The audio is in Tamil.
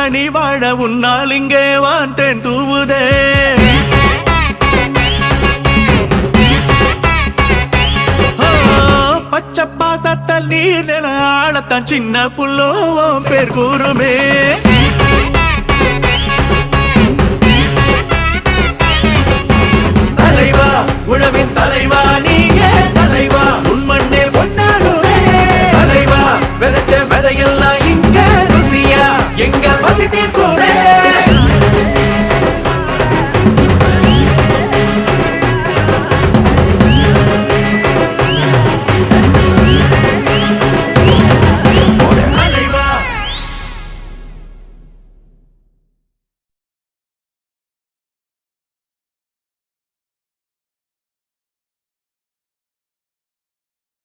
நீ வாழ உன்னால் இங்கே வான் தூவுதே பச்சை பாசத்தல் நீர் நில ஆளத்தான் சின்ன புல்லோ பேர் கூறுமே